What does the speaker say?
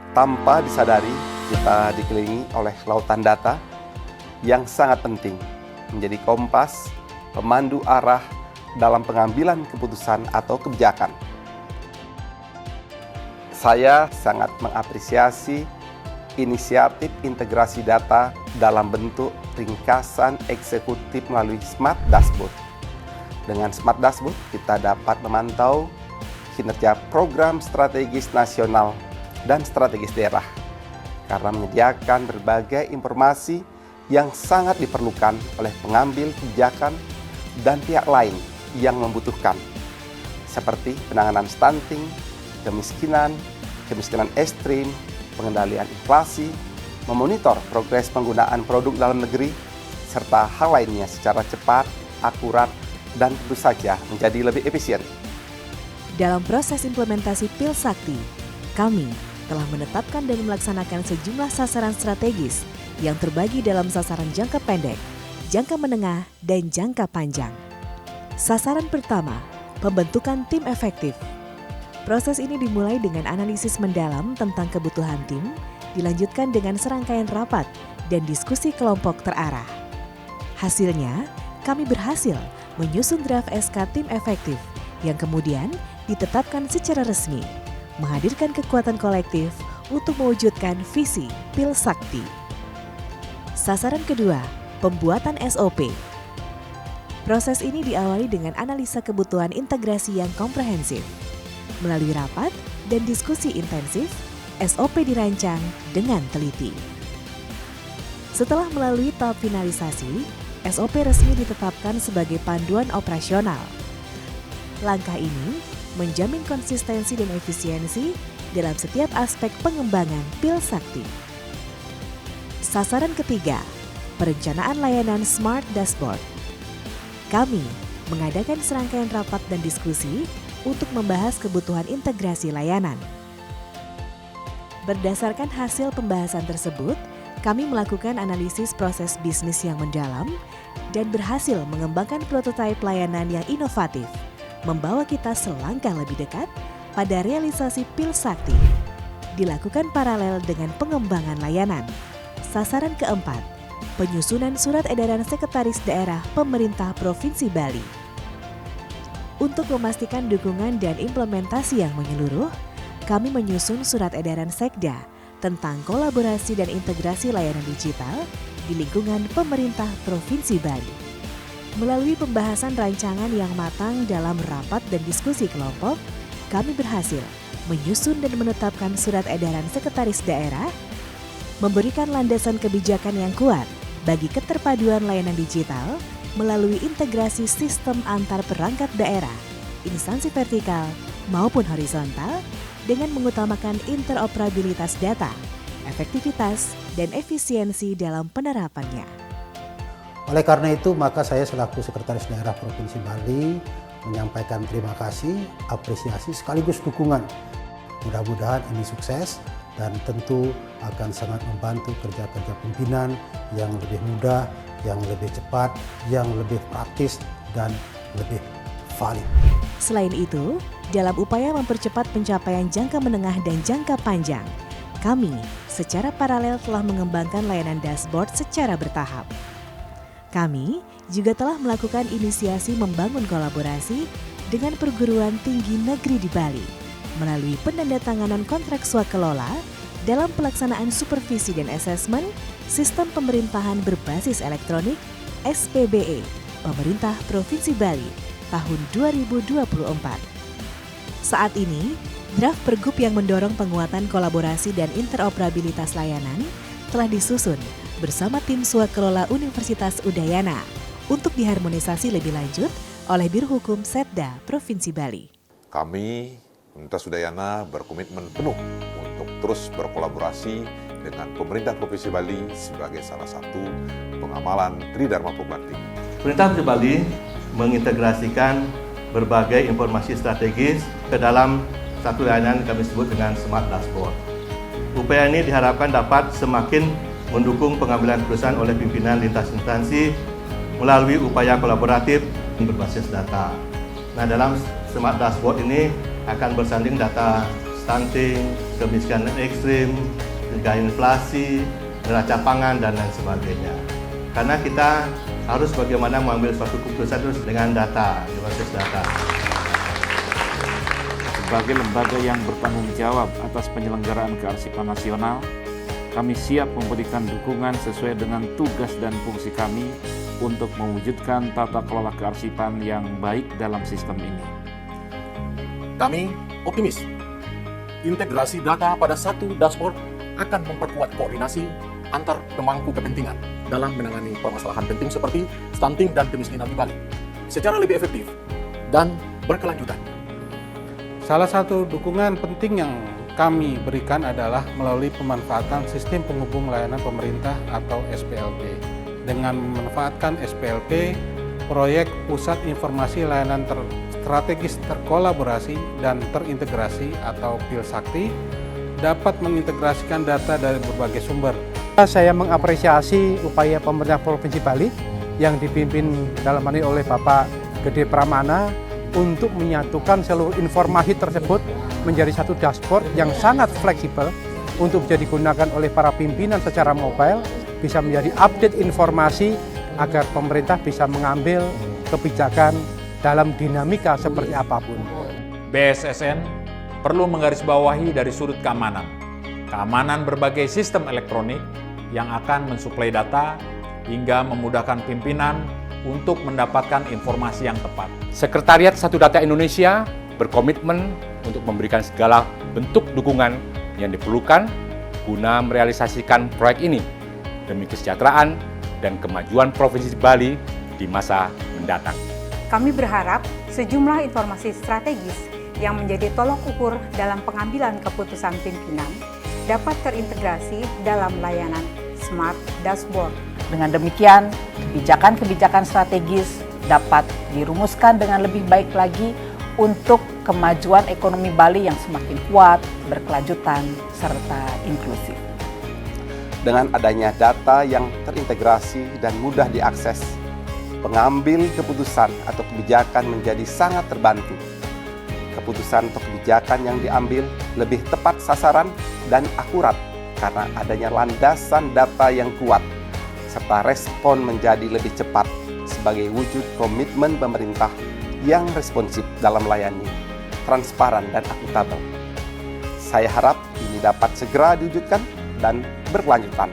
Tanpa disadari, kita dikelilingi oleh lautan data yang sangat penting menjadi kompas, pemandu arah dalam pengambilan keputusan atau kebijakan. Saya sangat mengapresiasi inisiatif integrasi data dalam bentuk ringkasan eksekutif melalui Smart Dashboard. Dengan Smart Dashboard, kita dapat memantau kinerja program strategis nasional dan strategis daerah karena menyediakan berbagai informasi yang sangat diperlukan oleh pengambil kebijakan dan pihak lain yang membutuhkan, seperti penanganan stunting, kemiskinan ekstrim, pengendalian inflasi, memonitor progres penggunaan produk dalam negeri, serta hal lainnya secara cepat, akurat, dan tentu saja menjadi lebih efisien. Dalam proses implementasi Pil Sakti, kami telah menetapkan dan melaksanakan sejumlah sasaran strategis yang terbagi dalam sasaran jangka pendek, jangka menengah, dan jangka panjang. Sasaran pertama, pembentukan tim efektif. Proses ini dimulai dengan analisis mendalam tentang kebutuhan tim, dilanjutkan dengan serangkaian rapat dan diskusi kelompok terarah. Hasilnya, kami berhasil menyusun draft SK tim efektif yang kemudian ditetapkan secara resmi, menghadirkan kekuatan kolektif untuk mewujudkan visi Pil Sakti. Sasaran kedua, pembuatan SOP. Proses ini diawali dengan analisa kebutuhan integrasi yang komprehensif. Melalui rapat dan diskusi intensif, SOP dirancang dengan teliti. Setelah melalui tahap finalisasi, SOP resmi ditetapkan sebagai panduan operasional. Langkah ini menjamin konsistensi dan efisiensi dalam setiap aspek pengembangan Pil Sakti. Sasaran ketiga, perencanaan layanan Smart Dashboard. Kami mengadakan serangkaian rapat dan diskusi untuk membahas kebutuhan integrasi layanan. Berdasarkan hasil pembahasan tersebut, kami melakukan analisis proses bisnis yang mendalam dan berhasil mengembangkan prototipe layanan yang inovatif, membawa kita selangkah lebih dekat pada realisasi Pil Sakti. Dilakukan paralel dengan pengembangan layanan. Sasaran keempat, penyusunan surat edaran Sekretaris Daerah Pemerintah Provinsi Bali. Untuk memastikan dukungan dan implementasi yang menyeluruh, kami menyusun surat edaran Sekda tentang kolaborasi dan integrasi layanan digital di lingkungan pemerintah Provinsi Bali. Melalui pembahasan rancangan yang matang dalam rapat dan diskusi kelompok, kami berhasil menyusun dan menetapkan surat edaran Sekretaris Daerah, memberikan landasan kebijakan yang kuat bagi keterpaduan layanan digital melalui integrasi sistem antar perangkat daerah, instansi vertikal maupun horizontal dengan mengutamakan interoperabilitas data, efektivitas, dan efisiensi dalam penerapannya. Oleh karena itu, maka saya selaku Sekretaris Daerah Provinsi Bali menyampaikan terima kasih, apresiasi sekaligus dukungan. Mudah-mudahan ini sukses dan tentu akan sangat membantu kerja-kerja pimpinan yang lebih mudah, yang lebih cepat, yang lebih praktis, dan lebih valid. Selain itu, dalam upaya mempercepat pencapaian jangka menengah dan jangka panjang, kami secara paralel telah mengembangkan layanan dashboard secara bertahap. Kami juga telah melakukan inisiasi membangun kolaborasi dengan perguruan tinggi negeri di Bali melalui penandatanganan kontrak swakelola dalam pelaksanaan supervisi dan asesmen Sistem Pemerintahan Berbasis Elektronik SPBE Pemerintah Provinsi Bali tahun 2024. Saat ini, draft Pergub yang mendorong penguatan kolaborasi dan interoperabilitas layanan telah disusun bersama tim swakelola Universitas Udayana untuk diharmonisasi lebih lanjut oleh Biro Hukum Setda Provinsi Bali. Kami, Universitas Udayana, berkomitmen penuh untuk terus berkolaborasi dengan pemerintah Provinsi Bali sebagai salah satu pengamalan Tridharma Pembakti. Pemerintah Provinsi Bali mengintegrasikan berbagai informasi strategis ke dalam satu layanan kami sebut dengan Smart Dashboard. Upaya ini diharapkan dapat semakin mendukung pengambilan keputusan oleh pimpinan lintas instansi melalui upaya kolaboratif berbasis data. Nah, dalam Smart Dashboard ini akan bersanding data stunting, kemiskinan ekstrim, mencegah inflasi, neraca pangan, dan lain sebagainya. Karena kita harus bagaimana mengambil suatu keputusan terus dengan data, berbasis data. Sebagai lembaga yang bertanggung jawab atas penyelenggaraan kearsipan nasional, kami siap memberikan dukungan sesuai dengan tugas dan fungsi kami untuk mewujudkan tata kelola kearsipan yang baik dalam sistem ini. Kami optimis, integrasi data pada satu dashboard akan memperkuat koordinasi antar pemangku kepentingan dalam menangani permasalahan penting seperti stunting dan kemiskinan di Bali secara lebih efektif dan berkelanjutan. Salah satu dukungan penting yang kami berikan adalah melalui pemanfaatan sistem penghubung layanan pemerintah atau SPLP. Dengan memanfaatkan SPLP, proyek Pusat Informasi Layanan Strategis Terkolaborasi dan Terintegrasi atau PILSakti dapat mengintegrasikan data dari berbagai sumber. Saya mengapresiasi upaya pemerintah Provinsi Bali yang dipimpin dalam hal ini oleh Bapak Gede Pramana untuk menyatukan seluruh informasi tersebut menjadi satu dashboard yang sangat fleksibel untuk bisa digunakan oleh para pimpinan secara mobile, bisa menjadi update informasi agar pemerintah bisa mengambil kebijakan dalam dinamika seperti apapun. BSSN perlu menggarisbawahi dari sudut keamanan. Keamanan berbagai sistem elektronik yang akan mensuplai data hingga memudahkan pimpinan untuk mendapatkan informasi yang tepat. Sekretariat Satu Data Indonesia berkomitmen untuk memberikan segala bentuk dukungan yang diperlukan guna merealisasikan proyek ini demi kesejahteraan dan kemajuan Provinsi Bali di masa mendatang. Kami berharap sejumlah informasi strategis yang menjadi tolok ukur dalam pengambilan keputusan pimpinan dapat terintegrasi dalam layanan Smart Dashboard. Dengan demikian, kebijakan-kebijakan strategis dapat dirumuskan dengan lebih baik lagi untuk kemajuan ekonomi Bali yang semakin kuat, berkelanjutan, serta inklusif. Dengan adanya data yang terintegrasi dan mudah diakses, pengambil keputusan atau kebijakan menjadi sangat terbantu. Keputusan atau kebijakan yang diambil lebih tepat sasaran dan akurat karena adanya landasan data yang kuat, serta respon menjadi lebih cepat sebagai wujud komitmen pemerintah yang responsif dalam melayani, transparan dan akuntabel. Saya harap ini dapat segera diwujudkan dan berkelanjutan.